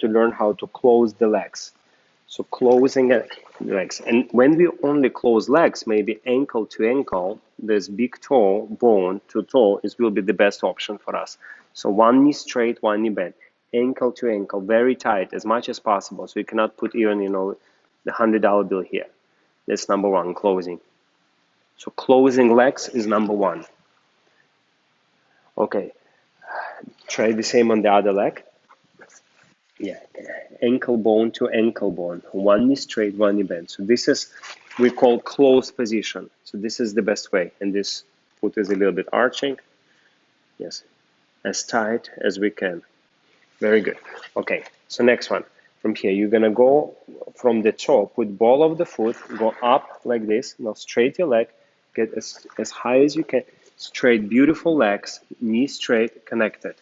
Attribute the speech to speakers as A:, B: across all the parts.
A: to learn how to close the legs. So closing legs. And when we only close legs, maybe ankle to ankle, this big toe, bone to toe, will be the best option for us. So one knee straight, one knee bent. Ankle to ankle, very tight, as much as possible. So you cannot put even, the $100 bill here. That's number one, closing. So closing legs is number one. Okay, try the same on the other leg. Yeah, ankle bone to ankle bone. One knee straight, one knee bent. So this is, we call closed position. So this is the best way. And this foot is a little bit arching. Yes, as tight as we can. Very good. Okay, so next one. From here, you're gonna go from the top with ball of the foot, go up like this. Now straight your leg, get as high as you can. Straight, beautiful legs, knee straight, connected.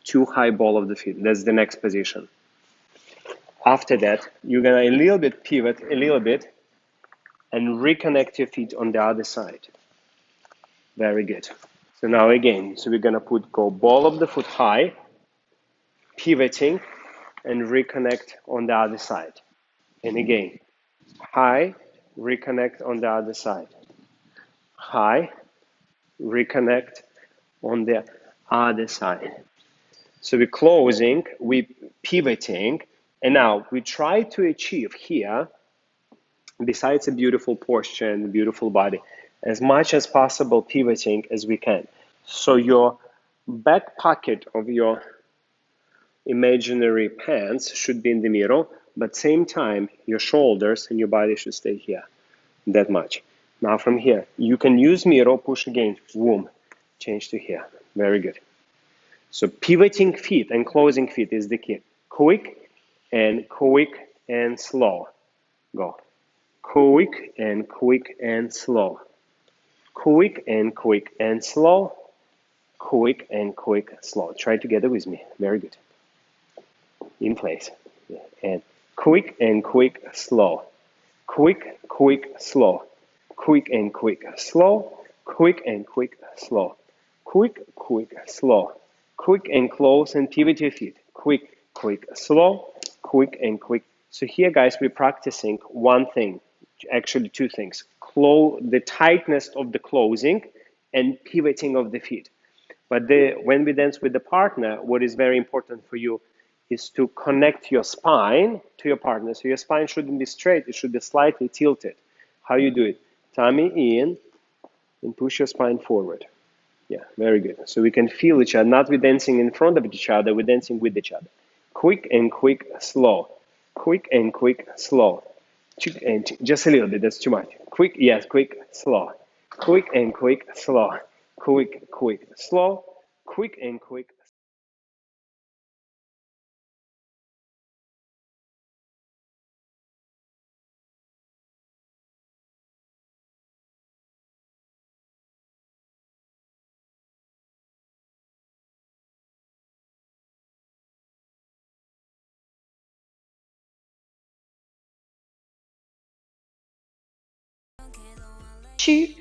A: Too high ball of the feet. That's the next position. After that, you're gonna a little bit pivot, a little bit, and reconnect your feet on the other side. Very good. So now again, so we're gonna go ball of the foot high, pivoting, and reconnect on the other side. And again, high, reconnect on the other side. High, reconnect on the other side. So we're closing, we're pivoting, and now we try to achieve here, besides a beautiful posture and a beautiful body, as much as possible pivoting as we can. So your back pocket of your imaginary pants should be in the middle, but same time your shoulders and your body should stay here, that much. Now from here, you can use mirror, push again, boom, change to here. Very good. So pivoting feet and closing feet is the key. Quick and slow. Go. Quick and slow. Quick and slow. Quick and slow. Try together with me. Very good. In place. And quick and slow. Quick, slow. Quick and slow. Quick and slow. Quick, slow. Quick and close and pivot your feet. Quick, slow. Quick and quick. So here, guys, we're practicing one thing, actually two things. The tightness of the closing and pivoting of the feet. But when we dance with the partner, what is very important for you is to connect your spine to your partner. So your spine shouldn't be straight, it should be slightly tilted. How you do it? Tummy in and push your spine forward. Yeah, very good. So we can feel each other. Not we're dancing in front of each other, we're dancing with each other. Quick and slow. Quick and slow. And just a little bit, that's too much. Quick, yes, quick, slow. Quick and slow. Quick, slow. Quick and
B: She